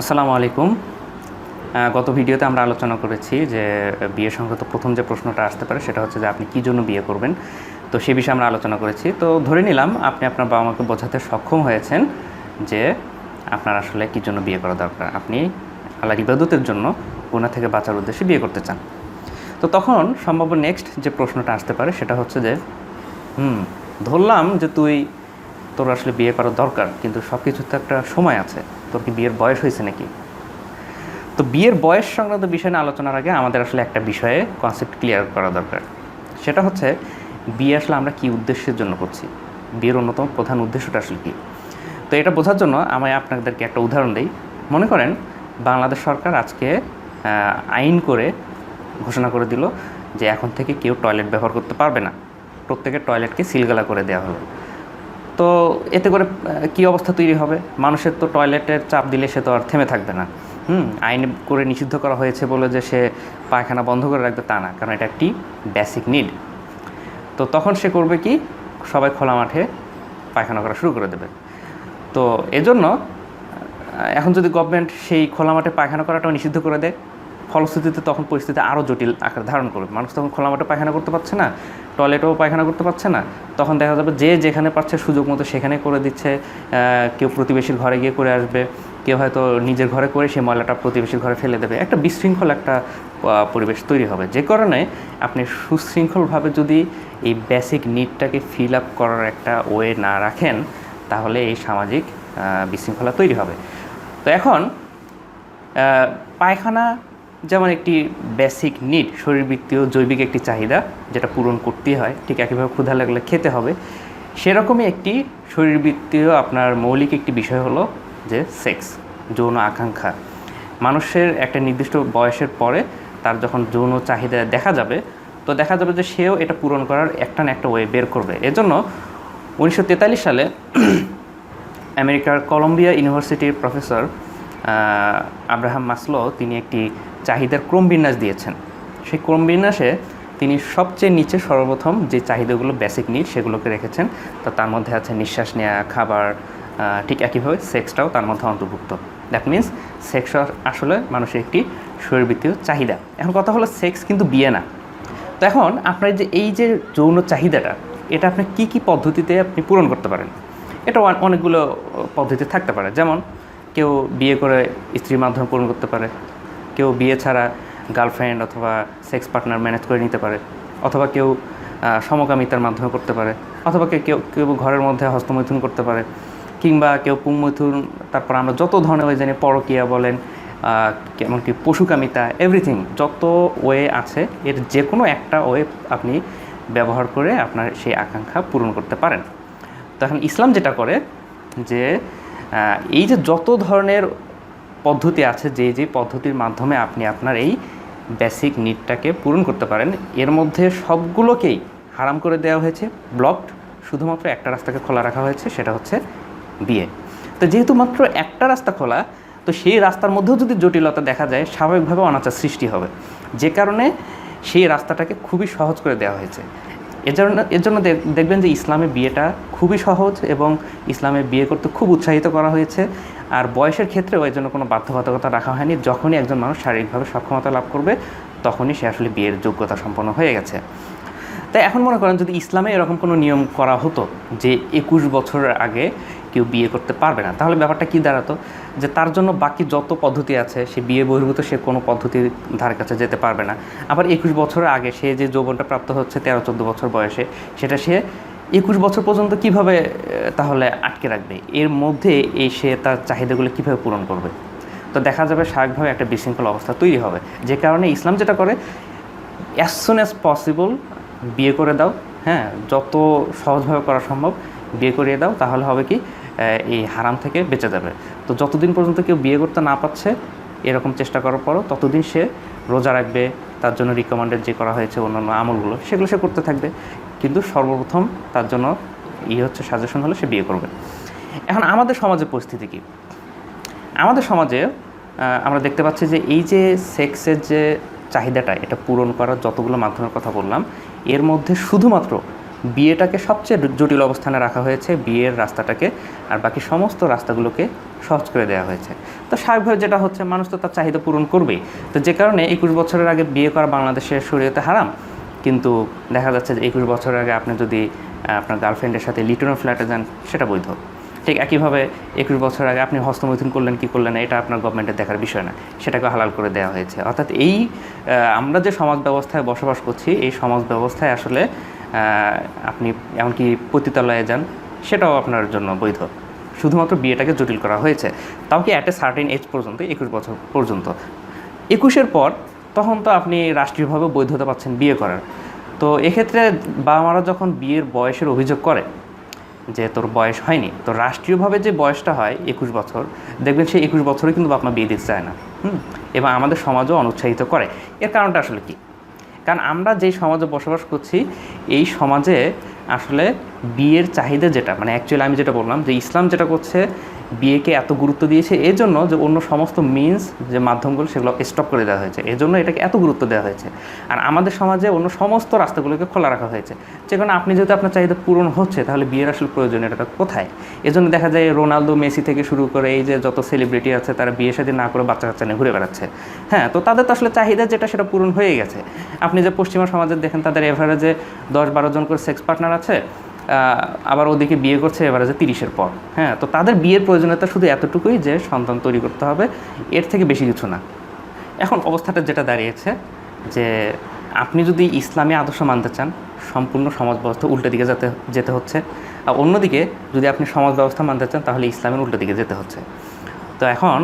আসসালামু আলাইকুম। গত ভিডিওতে আমরা আলোচনা করেছি যে বিয়ে সংক্রান্ত প্রথম যে প্রশ্নটা আসতে পারে সেটা হচ্ছে যে আপনি কী জন্য বিয়ে করবেন। তো সে বিষয়ে আমরা আলোচনা করেছি। তো ধরে নিলাম আপনি আপনার বাবা মাকে বোঝাতে সক্ষম হয়েছেন যে আপনার আসলে কী জন্য বিয়ে করা দরকার। আপনি আল্লাহর ইবাদতের জন্য গুনাহ থেকে বাঁচার উদ্দেশ্যে বিয়ে করতে চান। তো তখন সম্ভাব্য নেক্সট যে প্রশ্নটা আসতে পারে সেটা হচ্ছে যে ধরলাম যে তোর আসলে বিয়ে করা দরকার, কিন্তু সব কিছুর তো একটা সময় আছে। তোর কি বিয়ের বয়স হয়েছে নাকি? তো বিয়ের বয়স সংক্রান্ত বিষয় নিয়ে আলোচনার আগে আমাদের আসলে একটা বিষয়ে কনসেপ্ট ক্লিয়ার করা দরকার। সেটা হচ্ছে বিয়ে আসলে আমরা কী উদ্দেশ্যের জন্য করছি, বিয়ের অন্যতম প্রধান উদ্দেশ্যটা আসলে কী। তো এটা বোঝার জন্য আমি আপনাদেরকে একটা উদাহরণ দিই। মনে করেন বাংলাদেশ সরকার আজকে আইন করে ঘোষণা করে দিল যে এখন থেকে কেউ টয়লেট ব্যবহার করতে পারবে না, প্রত্যেকের টয়লেটকে সিলগালা করে দেওয়া হলো। তো এতে করে কী অবস্থা তৈরি হবে? মানুষের তো টয়লেটের চাপ দিলে সে তো আর থেমে থাকবে না। আইন করে নিষিদ্ধ করা হয়েছে বলে যে সে পায়খানা বন্ধ করে রাখবে তা না, কারণ এটা একটি বেসিক নিড। তো তখন সে করবে কি? সবাই খোলা মাঠে পায়খানা করা শুরু করে দেবে। তো এজন্য এখন যদি গভর্নমেন্ট সেই খোলা মাঠে পায়খানা করাটাও নিষিদ্ধ করে দেয়, ফলশ্রুতিতে তখন পরিস্থিতি আরও জটিল আকার ধারণ করবে। মানুষ তখন খোলা মাঠে পায়খানা করতে পারছে না, টয়লেটেও পায়খানা করতে পারছে না। তখন দেখা যাবে যে যেখানে পারছে সুযোগ মতো সেখানে করে দিচ্ছে। কেউ প্রতিবেশীর ঘরে গিয়ে করে আসবে, কেউ হয়তো নিজের ঘরে করে সেই ময়লাটা প্রতিবেশীর ঘরে ফেলে দেবে। একটা বিশৃঙ্খল একটা পরিবেশ তৈরি হবে। যে কারণে আপনি সুশৃঙ্খলভাবে যদি এই বেসিক নিডটাকে ফিল আপ করার একটা ওয়ে না রাখেন, তাহলে এই সামাজিক বিশৃঙ্খলা তৈরি হবে। তো এখন পায়খানা যেমন একটি বেসিক নিড, শরীরবৃত্তীয় জৈবিক একটি চাহিদা যেটা পূরণ করতেই হয়, ঠিক একইভাবে ক্ষুধা লাগলে খেতে হবে। সেরকমই একটি শরীরবৃত্তীয় আপনার মৌলিক একটি বিষয় হলো যে সেক্স, যৌন আকাঙ্ক্ষা। মানুষের একটা নির্দিষ্ট বয়সের পরে তার যখন যৌন চাহিদা দেখা যাবে, তো দেখা যাবে যে সেও এটা পূরণ করার একটা না একটা ওয়ে বের করবে। এজন্য 1943 সালে আমেরিকার কলম্বিয়া ইউনিভার্সিটির প্রফেসর আব্রাহাম মাসলো তিনি একটি চাহিদার ক্রমবিন্যাস দিয়েছেন। সেই ক্রমবিন্যাসে তিনি সবচেয়ে নিচে সর্বপ্রথম যে চাহিদাগুলো বেসিক নিড সেগুলোকে রেখেছেন। তো তার মধ্যে আছে নিঃশ্বাস নেওয়া, খাবার, ঠিক একইভাবে সেক্সটাও তার মধ্যে অন্তর্ভুক্ত। দ্যাট মিনস সেক্স আসলে মানুষের একটি শরীরবৃত্তীয় চাহিদা। এখন কথা হলো সেক্স কিন্তু বিয়ে না। তো এখন আপনার যে এই যে যৌন চাহিদাটা, এটা আপনি কী কী পদ্ধতিতে আপনি পূরণ করতে পারেন? এটা অনেকগুলো পদ্ধতি থাকতে পারে। যেমন কেউ বিয়ে করে স্ত্রীর মাধ্যমে পূরণ করতে পারে, কেউ বিয়ে ছাড়া গার্লফ্রেন্ড অথবা সেক্স পার্টনার ম্যানেজ করে নিতে পারে, অথবা কেউ সমকামিতার মাধ্যমে করতে পারে, অথবা কেউ কেউ ঘরের মধ্যে হস্তমৈথুন করতে পারে, কিংবা কেউ পুংমৈথুন, তারপর আমরা যত ধরনের ওয়ে জানি, পরকীয়া বলেন, এমনকি পশুকামিতা, এভরিথিং যত ওয়ে আছে এর যে কোনো একটা ওয়ে আপনি ব্যবহার করে আপনার সেই আকাঙ্ক্ষা পূরণ করতে পারেন। তো এখন ইসলাম যেটা করে যে এই যে যত ধরনের পদ্ধতি আছে, যে পদ্ধতির মাধ্যমে আপনি আপনার এই বেসিক নিডটাকে পূরণ করতে পারেন, এর মধ্যে সবগুলোকেই হারাম করে দেওয়া হয়েছে, ব্লকড। শুধুমাত্র একটা রাস্তাকে খোলা রাখা হয়েছে, সেটা হচ্ছে বিয়ে। তো যেহেতু মাত্র একটা রাস্তা খোলা, তো সেই রাস্তার মধ্যেও যদি জটিলতা দেখা যায়, স্বাভাবিকভাবে অনাচার সৃষ্টি হবে। যে কারণে সেই রাস্তাটাকে খুবই সহজ করে দেওয়া হয়েছে। এর জন্য দেখবেন যে ইসলামে বিয়েটা খুবই সহজ, এবং ইসলামে বিয়ে করতে খুব উৎসাহিত করা হয়েছে। আর বয়সের ক্ষেত্রেও এর জন্য কোনো বাধ্যবাধকতা রাখা হয়নি। যখনই একজন মানুষ শারীরিকভাবে সক্ষমতা লাভ করবে, তখনই সে আসলে বিয়ের যোগ্যতা সম্পন্ন হয়ে গেছে। তাই এখন মনে করেন যদি ইসলামে এরকম কোনো নিয়ম করা হতো যে 21 বছরের আগে কেউ বিয়ে করতে পারবে না, তাহলে ব্যাপারটা কী দাঁড়াতো? যে তার জন্য বাকি যত পদ্ধতি আছে, সে বিয়ে বহির্ভূত সে কোনো পদ্ধতির ধারে কাছে যেতে পারবে না। আবার 21 বছরের আগে সে যে যৌবনটা প্রাপ্ত হচ্ছে 13-14 বছর বয়সে, সেটা সে 21 বছর পর্যন্ত কিভাবে তাহলে আটকে রাখবে? এর মধ্যে সে তার চাহিদাগুলো কীভাবে পূরণ করবে? তো দেখা যাবে স্বাভাবিকভাবে একটা বিশৃঙ্খল অবস্থা তৈরি হবে। যে কারণে ইসলাম যেটা করে, অ্যাজ সুন অ্যাজ পসিবল বিয়ে করে দাও। হ্যাঁ, যত সহজভাবে করা সম্ভব বিয়ে করিয়ে দাও, তাহলে হবে কি এই হারাম থেকে বেঁচে যাবে। তো যতদিন পর্যন্ত কেউ বিয়ে করতে না পারছে, এরকম চেষ্টা করার পরও ততদিন সে রোজা রাখবে, তার জন্য রিকমেন্ডেড যে করা হয়েছে অন্যান্য আমলগুলো সেগুলো সে করতে থাকবে। কিন্তু সর্বপ্রথম তার জন্য হচ্ছে সাজেশন হলো সে বিয়ে করবে। এখন আমাদের সমাজের পরিস্থিতি কী? আমাদের সমাজে আমরা দেখতে পাচ্ছি যে এই যে সেক্সের যে চাহিদাটা, এটা পূরণ করার যতগুলো মাধ্যমের কথা বললাম, এর মধ্যে শুধুমাত্র বিয়েটাকে সবচেয়ে জটিল অবস্থানে রাখা হয়েছে, বিয়ের রাস্তাটাকে আর বাকি সমস্ত রাস্তাগুলোকে সহজ করে দেওয়া হয়েছে। তো স্বাভাবিকভাবে যেটা হচ্ছে, মানুষ তো তার চাহিদা পূরণ করবেই। তো যে কারণে 21 বছরের আগে বিয়ে করা বাংলাদেশের শরীয়তে হারাম, কিন্তু দেখা যাচ্ছে যে 21 বছরের আগে আপনি যদি আপনার গার্লফ্রেন্ডের সাথে লিটন ফ্ল্যাটে যান, সেটা বৈধ। ঠিক একইভাবে 21 বছর আগে আপনি হস্তমৈথুন করলেন কি করলেন এটা আপনার গভর্নমেন্টের দেখার বিষয় না, সেটাকে হালাল করে দেওয়া হয়েছে। অর্থাৎ এই আমরা যে সমাজ ব্যবস্থায় বসবাস করছি, এই সমাজ ব্যবস্থায় আসলে আপনি এমনকি পতিতালয়ে যান, সেটাও আপনার জন্য বৈধ। শুধুমাত্র বিয়েটাকে জটিল করা হয়েছে, তাও কি অ্যাট এ সার্টেন এজ পর্যন্ত, 21 বছর পর্যন্ত। 21-এর পর তখন তো আপনি রাষ্ট্রীয়ভাবে বৈধতা পাচ্ছেন বিয়ে করার। তো এক্ষেত্রে বাবা মারা যখন বিয়ের বয়সের অভিযোগ করে যে তোর বয়স হয়নি, তো রাষ্ট্রীয়ভাবে যে বয়সটা হয় 21 বছর, দেখবেন সেই 21 বছরে কিন্তু বাপ মা বিয়ে দিতে চায় না। এবং আমাদের সমাজও অনুৎসাহিত করে। এর কারণটা আসলে কি? কারণ আমরা যেই সমাজে বসবাস করছি, এই সমাজে আসলে বিয়ের চাহিদা যেটা, মানে অ্যাকচুয়ালি আমি যেটা বললাম যে ইসলাম যেটা করছে, বিয়েকে এত গুরুত্ব দিয়েছে এই জন্য যে অন্য সমস্ত মিনস যে মাধ্যমগুলো সেগুলো স্টপ করে দেওয়া হয়েছে, এই জন্য এটাকে এত গুরুত্ব দেওয়া হয়েছে। আর আমাদের সমাজে অন্য সমস্ত রাস্তাগুলোকে খোলা রাখা হয়েছে, যে কারণে আপনি যেহেতু আপনার চাহিদা পূরণ হচ্ছে, তাহলে বিয়ের আসলে প্রয়োজনীয়তা কোথায়? এজন্য দেখা যায় রোনালদো, মেসি থেকে শুরু করে এই যে যত সেলিব্রিটি আছে, তারা বিয়ে শাদী না করে বাচ্চা কাচ্চা নিয়ে ঘুরে বেড়াচ্ছে। হ্যাঁ, তো তাদের তো আসলে চাহিদা যেটা, সেটা পূরণ হয়ে গেছে। আপনি যে পশ্চিমা সমাজে দেখেন, তাদের এভারেজে 10-12 জন করে সেক্স পার্টনার আছে, আবার ওদিকে বিয়ে করছে এভারেজে 30-এর পর। হ্যাঁ, তো তাদের বিয়ের প্রয়োজনীয়তা শুধু এতটুকুই যে সন্তান তৈরি করতে হবে, এর থেকে বেশি কিছু না। এখন অবস্থাটা যেটা দাঁড়িয়েছে যে আপনি যদি ইসলামী আদর্শ মানতে চান, সম্পূর্ণ সমাজ ব্যবস্থা উল্টো দিকে যেতে হচ্ছে। আর অন্যদিকে যদি আপনি সমাজ ব্যবস্থা মানতে চান, তাহলে ইসলামের উল্টো দিকে যেতে হচ্ছে। তো এখন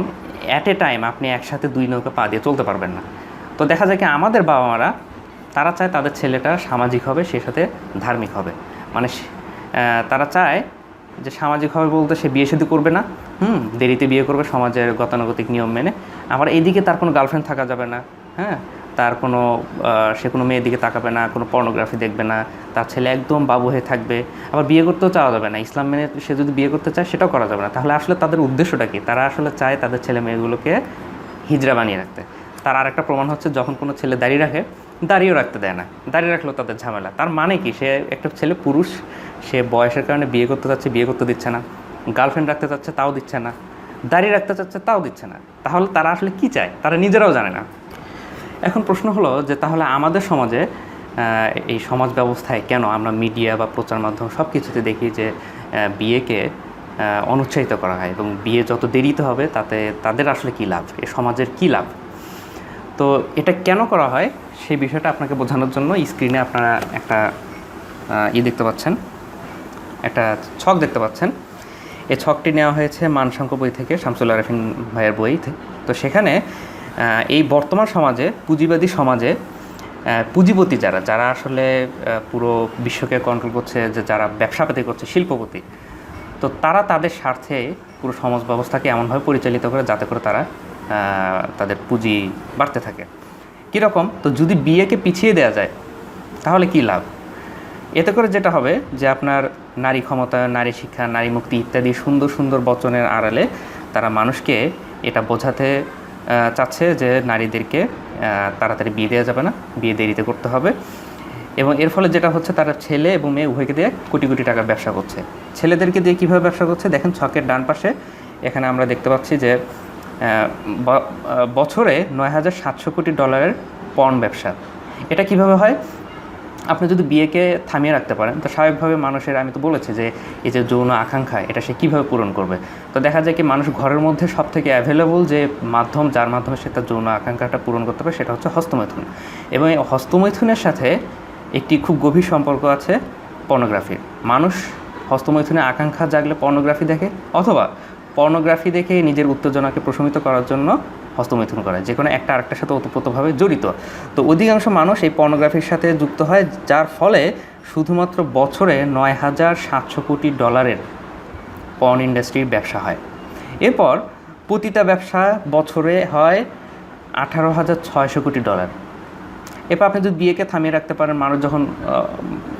অ্যাট এ টাইম আপনি একসাথে দুই নৌকা পা দিয়ে চলতে পারবেন না। তো দেখা যায় কি, আমাদের বাবা মারা তারা চায় তাদের ছেলেটা সামাজিক হবে, সে সাথে ধার্মিক হবে। মানে তারা চায় যে সামাজিক হবে বলতে সে বিয়ে শাদী করবে না, দেরিতে বিয়ে করবে সমাজের গতানুগতিক নিয়ম মেনে। আবার এইদিকে তার কোনো গার্লফ্রেন্ড থাকা যাবে না, হ্যাঁ, তার কোনো সে কোনো মেয়ের দিকে তাকাবে না, কোনো পর্নোগ্রাফি দেখবে না, তার ছেলে একদম বাবু হয়ে থাকবে। আবার বিয়ে করতেও চাওয়া যাবে না, ইসলাম মেনে সে যদি বিয়ে করতে চায় সেটাও করা যাবে না। তাহলে আসলে তাদের উদ্দেশ্যটা কি? তারা আসলে চায় তাদের ছেলে মেয়েগুলোকে হিজড়া বানিয়ে রাখতে। তার আরেকটা প্রমাণ হচ্ছে, যখন কোনো ছেলে দাড়ি রাখে, দাড়িও রাখতে দেয় না, দাড়ি রাখলেও তাদের ঝামেলা। তার মানে কি, সে একটা ছেলে পুরুষ, সে বয়সের কারণে বিয়ে করতে চাচ্ছে, বিয়ে করতে দিচ্ছে না, গার্লফ্রেন্ড রাখতে চাচ্ছে তাও দিচ্ছে না, দাড়ি রাখতে চাচ্ছে তাও দিচ্ছে না। তাহলে তারা আসলে কি চায়, তারা নিজেরাও জানে না। এখন প্রশ্ন হলো যে তাহলে আমাদের সমাজে এই সমাজ ব্যবস্থায় কেন আমরা মিডিয়া বা প্রচার মাধ্যম সব কিছুতে দেখি যে বিয়েকে অনুৎসাহিত করা হয়, এবং বিয়ে যত দেরিতে হবে তাতে তাদের আসলে কী লাভ, এ সমাজের কী লাভ? তো এটা কেন করা হয় সেই বিষয়টা আপনাকে বোঝানোর জন্য স্ক্রিনে আপনারা একটা দেখতে পাচ্ছেন, একটা ছক দেখতে পাচ্ছেন। এই ছকটি নেওয়া হয়েছে মানসংখ্য বই থেকে, শামসুল আরেফিন ভাইয়ের বই। তো সেখানে এই বর্তমান সমাজে, পুঁজিবাদী সমাজে, পুঁজিপতি যারা আসলে পুরো বিশ্বকে কন্ট্রোল করছে, যে যারা ব্যবসাপাতি করছে, শিল্পপতি, তো তারা তাদের স্বার্থে পুরো সমাজ ব্যবস্থাকে এমনভাবে পরিচালিত করে যাতে করে তারা তাদের পুঁজি বাড়তে থাকে। কীরকম? তো যদি বিয়েকে পিছিয়ে দেওয়া যায় তাহলে কী লাভ? এতে করে যেটা হবে যে আপনার নারী ক্ষমতায়ন, নারী শিক্ষা, নারী মুক্তি ইত্যাদি সুন্দর সুন্দর বচনের আড়ালে তারা মানুষকে এটা বোঝাতে চাচ্ছে যে নারীদেরকে তাড়াতাড়ি বিয়ে দেওয়া যাবে না, বিয়ে দেরিতে করতে হবে। এবং এর ফলে যেটা হচ্ছে, তারা ছেলে এবং মেয়ে উভয়কে দিয়ে কোটি কোটি টাকার ব্যবসা করছে। ছেলেদেরকে দিয়ে কীভাবে ব্যবসা করছে দেখেন, ছকের ডান পাশে এখানে আমরা দেখতে পাচ্ছি যে বছরে $9,700 কোটি পর্ন ব্যবসা। এটা কিভাবে হয়? আপনি যদি বিয়েকে থামিয়ে রাখতে পারেন, তো স্বাভাবিকভাবে মানুষের, আমি তো বলেছি যে এই যে যৌন আকাঙ্ক্ষা, এটা সে কীভাবে পূরণ করবে? তো দেখা যায় কি, মানুষ ঘরের মধ্যে সবথেকে অ্যাভেলেবল যে মাধ্যম, যার মাধ্যমে সে তার যৌন আকাঙ্ক্ষাটা পূরণ করতে পারে, সেটা হচ্ছে হস্তমৈথুন। এবং এই হস্তমৈথুনের সাথে একটি খুব গভীর সম্পর্ক আছে পর্নোগ্রাফির। মানুষ হস্তমৈথুনে আকাঙ্ক্ষা জাগলে পর্নোগ্রাফি দেখে, অথবা পর্নোগ্রাফি দেখে নিজের উত্তেজনাকে প্রশমিত করার জন্য হস্তমৈথুন করে, যে কোনো একটা আরেকটার সাথে ওতপ্রোতভাবে জড়িত। তো অধিকাংশ মানুষ এই পর্নোগ্রাফির সাথে যুক্ত হয়, যার ফলে শুধুমাত্র বছরে $9,700 কোটি পর্ন ইন্ডাস্ট্রির ব্যবসা হয়। এরপর পতিতা ব্যবসা বছরে হয় $18,600 কোটি। এরপর আপনি যদি বিয়েকে থামিয়ে রাখতে পারেন, মানুষ যখন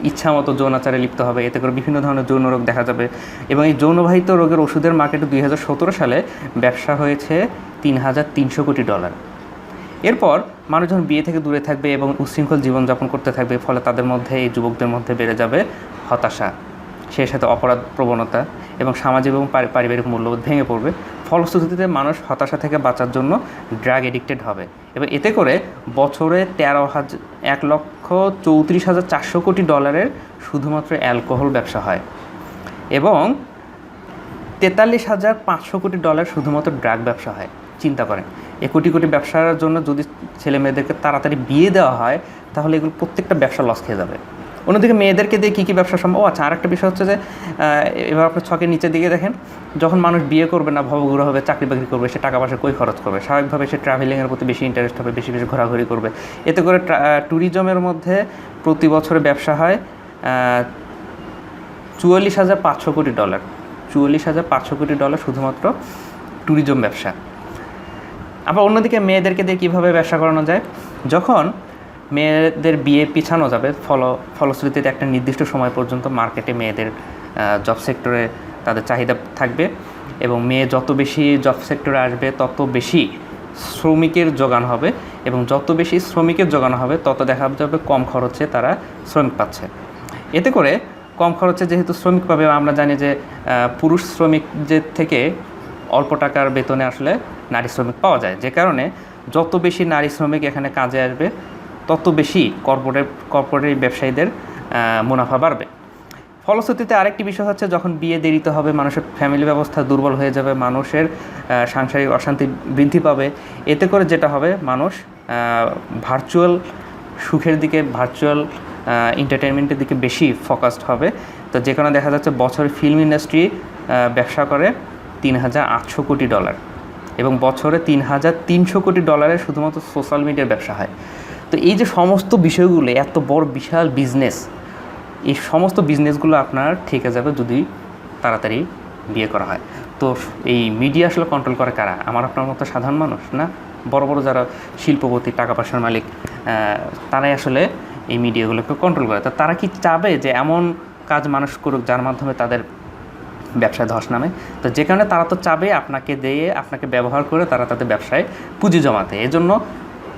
ইচ্ছা মতো যৌনাচারে লিপ্ত হবে, এতে করে বিভিন্ন ধরনের যৌন রোগ দেখা যাবে। এবং এই যৌনবাহিত রোগের ওষুধের মার্কেটে 2017 সালে ব্যবসা হয়েছে $3,300 কোটি। এরপর মানুষ যখন বিয়ে থেকে দূরে থাকবে এবং উচ্ছৃঙ্খল জীবনযাপন করতে থাকবে, ফলে তাদের মধ্যে, এই যুবকদের মধ্যে বেড়ে যাবে হতাশা, সেই সাথে অপরাধ প্রবণতা এবং সামাজিক এবং পারিবারিক মূল্যবোধ ভেঙে পড়বে। ফলশ্রুতিতে মানুষ হতাশা থেকে বাঁচার জন্য ড্রাগ এডিক্টেড হবে এবং এতে করে বছরে ১৩,34,400 কোটি ডলারের শুধুমাত্র অ্যালকোহল ব্যবসা হয় এবং ৪৩,৫০০ কোটি ডলার শুধুমাত্র ড্রাগ ব্যবসা হয়। চিন্তা করেন, এই কোটি কোটি ব্যবসার জন্য যদি ছেলে মেয়েদেরকে তাড়াতাড়ি বিয়ে দেওয়া হয় তাহলে এগুলো প্রত্যেকটা ব্যবসা লস খেয়ে যাবে। অন্যদিকে মেয়েদেরকে দিয়ে কী কী ব্যবসা সম্ভব? আচ্ছা, আরেকটা বিষয় হচ্ছে যে এবার আপনার ছকের নিচের দিকে দেখেন, যখন মানুষ বিয়ে করবে না, ভবঘুরে হবে, চাকরি বাকরি করবে, সে টাকা পয়সা কই খরচ করবে? স্বাভাবিকভাবে সে ট্রাভেলিংয়ের প্রতি বেশি ইন্টারেস্ট হবে, বেশি বেশি ঘোরাঘুরি করবে। এতে করে ট্যুরিজমের মধ্যে প্রতি বছরে ব্যবসা হয় ৪৪,৫০০ কোটি ডলার। ৪৪,৫০০ কোটি ডলার শুধুমাত্র ট্যুরিজম ব্যবসা। আবার অন্যদিকে মেয়েদেরকে দিয়ে কীভাবে ব্যবসা করানো যায়? যখন মেয়েদের বিয়ে পিছানো যাবে, ফলশ্রুতিতে একটা নির্দিষ্ট সময় পর্যন্ত মার্কেটে মেয়েদের জব সেক্টরে তাদের চাহিদা থাকবে এবং মেয়ে যত বেশি জব সেক্টরে আসবে তত বেশি শ্রমিকের যোগান হবে এবং যত বেশি শ্রমিকের যোগান হবে তত দেখা যাবে কম খরচে তারা শ্রমিক পাচ্ছে। এতে করে কম খরচে যেহেতু শ্রমিক পাবে, আমরা জানি যে পুরুষ শ্রমিকদের থেকে অল্প টাকার বেতনে আসলে নারী শ্রমিক পাওয়া যায়, যে কারণে যত বেশি নারী শ্রমিক এখানে কাজে আসবে তত বেশি কর্পোরেট ব্যবসায়ীদের মুনাফা বাড়বে। ফলশ্রুতিতে আরেকটি বিষয় হচ্ছে, যখন বিয়ে দেরিতে হবে মানুষের ফ্যামিলি ব্যবস্থা দুর্বল হয়ে যাবে, মানুষের সাংসারিক অশান্তি বৃদ্ধি পাবে। এতে করে যেটা হবে, মানুষ ভার্চুয়াল সুখের দিকে, ভার্চুয়াল এন্টারটেনমেন্টের দিকে বেশি ফোকাসড হবে। তো যেখানে দেখা যাচ্ছে বছরে ফিল্ম ইন্ডাস্ট্রি ব্যবসা করে ৩,৮০০ কোটি ডলার এবং বছরে ৩,৩০০ কোটি ডলারের শুধুমাত্র সোশ্যাল মিডিয়ার ব্যবসা হয়। তো এই যে সমস্ত বিষয়গুলো, এত বড় বিশাল বিজনেস, এই সমস্ত বিজনেসগুলো আপনার ঠেকে যাবে যদি তাড়াতাড়ি বিয়ে করা হয়। তো এই মিডিয়া আসলে কন্ট্রোল করে কারা? আমার আপনার মতো সাধারণ মানুষ না, বড় বড় যারা শিল্পপতি, টাকা পয়সার মালিক, তারাই আসলে এই মিডিয়াগুলোকে কন্ট্রোল করে। তো তারা কি চাবে যে এমন কাজ মানুষ করুক যার মাধ্যমে তাদের ব্যবসায় ধস নামে? তো যে কারণে তারা তো চাবে আপনাকে দিয়ে, আপনাকে ব্যবহার করে তারা তাদের ব্যবসায় পুঁজি জমাতে। এজন্য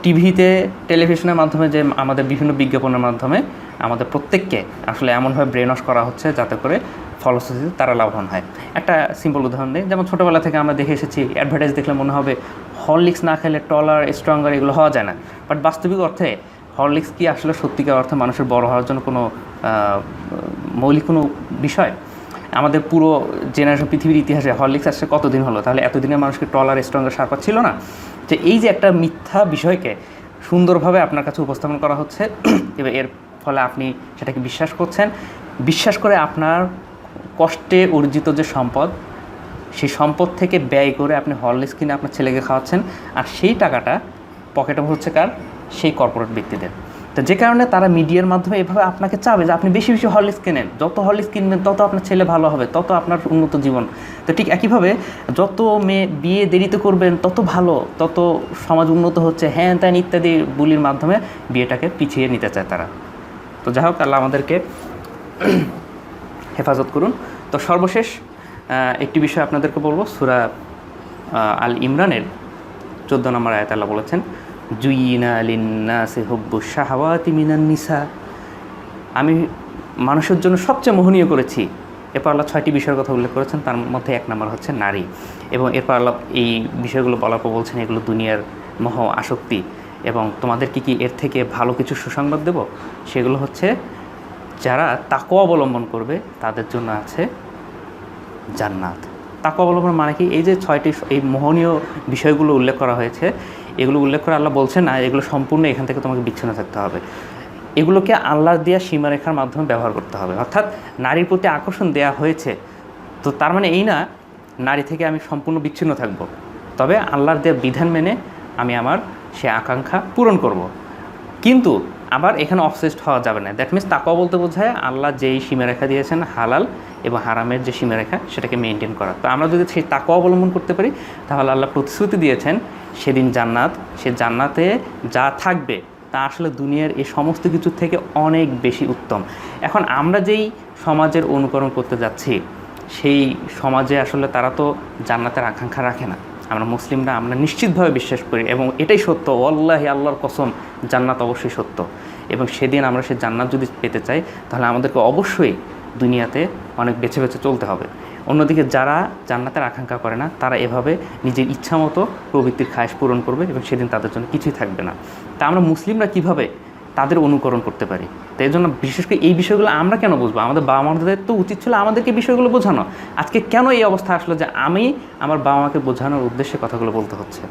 টিভিতে, টেলিভিশনের মাধ্যমে যে আমাদের বিভিন্ন বিজ্ঞাপনের মাধ্যমে আমাদের প্রত্যেককে আসলে এমনভাবে ব্রেন ওয়াশ করা হচ্ছে যাতে করে ফলশ্রুতিতে তারা লাভবান হয়। একটা সিম্পল উদাহরণ দিই, যেমন ছোটোবেলা থেকে আমরা দেখে এসেছি, অ্যাডভার্টাইজ দেখলে মনে হবে হরলিক্স না খেলে টলার, স্ট্রঙ্গার এগুলো হওয়া যায় না। বাট বাস্তবিক অর্থে হরলিক্স কি আসলে সত্যিকার অর্থে মানুষের বড় হওয়ার জন্য কোনো মৌলিক কোনো বিষয়? আমাদের পুরো জেনারেশন, পৃথিবীর ইতিহাসে হরলিক্স আসছে কতদিন হলো? তাহলে এতদিনে মানুষকে টলার, স্ট্রঙ্গার, শার্পা ছিল না? যে এই যে একটা মিথ্যা বিষয়কে সুন্দরভাবে আপনার কাছে উপস্থাপন করা হচ্ছে এবং এর ফলে আপনি সেটাকে বিশ্বাস করছেন। বিশ্বাস করে আপনার কষ্টে অর্জিত যে সম্পদ, সেই সম্পদ থেকে ব্যয় করে আপনি হরলিক্স কিনে আপনার ছেলেকে খাওয়াচ্ছেন, আর সেই টাকাটা পকেটে ভরছে কার? সেই কর্পোরেট ব্যক্তিদের। তো যে কারণে তারা মিডিয়ার মাধ্যমে এভাবে আপনাকে চাবে যে আপনি বেশি বেশি হরলিক্স কেনেন, যত হরলিক্স কিনবেন তত আপনার ছেলে ভালো হবে, তত আপনার উন্নত জীবন। তো ঠিক একইভাবে যত মেয়ে বিয়ে দেরিতে করবেন তত ভালো, তত সমাজ উন্নত হচ্ছে, হ্যান ত্যান ইত্যাদি বুলির মাধ্যমে বিয়েটাকে পিছিয়ে নিতে চায় তারা। তো যাই হোক, আল্লাহ আমাদেরকে হেফাজত করুন। তো সর্বশেষ একটি বিষয় আপনাদেরকে বলবো, সূরা আল ইমরানের 14 নম্বর আয়াতে আল্লাহ বলেছেন, জুইনা লিন্নাসি হুব্বুশ শাহাওয়াতি মিনান নিসা, আমি মানুষের জন্য সবচেয়ে মোহনীয় করেছি। এরপর আল্লাহ 6টি বিষয়ের কথা উল্লেখ করেছেন, তার মধ্যে 1 নম্বর হচ্ছে নারী। এবং এরপর আল্লাহ এই বিষয়গুলো বলার পর বলছেন এগুলো দুনিয়ার মোহ, আসক্তি, এবং তোমাদের কি এর থেকে ভালো কিছু সুসংবাদ দেব? সেগুলো হচ্ছে যারা তাকওয়া অবলম্বন করবে তাদের জন্য আছে জান্নাত। তাকওয়া অবলম্বন মানে কি? এই যে 6টি এই মোহনীয় বিষয়গুলো উল্লেখ করা হয়েছে, এগুলো উল্লেখ করে আল্লাহ বলছে না এগুলো সম্পূর্ণ এখান থেকে তোমাকে বিচ্ছিন্ন থাকতে হবে, এগুলোকে আল্লাহর দেওয়া সীমারেখার মাধ্যমে ব্যবহার করতে হবে। অর্থাৎ নারীর প্রতি আকর্ষণ দেওয়া হয়েছে, তো তার মানে এই না নারী থেকে আমি সম্পূর্ণ বিচ্ছিন্ন থাকব, তবে আল্লাহর দেওয়া বিধান মেনে আমি আমার সে আকাঙ্ক্ষা পূরণ করব। কিন্তু আবার এখানে অবসেসড হওয়া যাবে না। দ্যাট মিনস তাকওয়া বলতে বোঝায় আল্লাহ যেই সীমারেখা দিয়েছেন হালাল এবং হারামের যে সীমারেখা সেটাকে মেনটেন করা। তো আমরা যদি সেই তাকওয়া অবলম্বন করতে পারি তাহলে আল্লাহ প্রতিশ্রুতি দিয়েছেন সেদিন জান্নাত, সে জান্নাতে যা থাকবে তা আসলে দুনিয়ার এই সমস্ত কিছুর থেকে অনেক বেশি উত্তম। এখন আমরা যেই সমাজের অনুকরণ করতে যাচ্ছি সেই সমাজে আসলে তারা তো জান্নাতের আকাঙ্ক্ষা রাখে না। আমরা মুসলিমরা আমরা নিশ্চিতভাবে বিশ্বাস করি এবং এটাই সত্য, ওয়াল্লাহি আল্লাহর কসম, জান্নাত অবশ্যই সত্য। এবং সেদিন আমরা সেই জান্নাত যদি পেতে চাই তাহলে আমাদেরকে অবশ্যই দুনিয়াতে অনেক বেছে বেছে চলতে হবে। অন্যদিকে যারা জান্নাতের আকাঙ্ক্ষা করে না তারা এভাবে নিজের ইচ্ছা মতো প্রবৃত্তির খায়েশ পূরণ করবে এবং সেদিন তাদের জন্য কিছুই থাকবে না। তা আমরা মুসলিমরা কিভাবে তাদের অনুকরণ করতে পারি? তো এই জন্য বিশেষ করে এই বিষয়গুলো আমরা কেন বুঝবো? আমাদের বাবা মাদের তো উচিত ছিল আমাদেরকে বিষয়গুলো বোঝানো। আজকে কেন এই অবস্থা আসলো যে আমি আমার বাবা মাকে বোঝানোর উদ্দেশ্যে কথাগুলো বলতে হচ্ছে?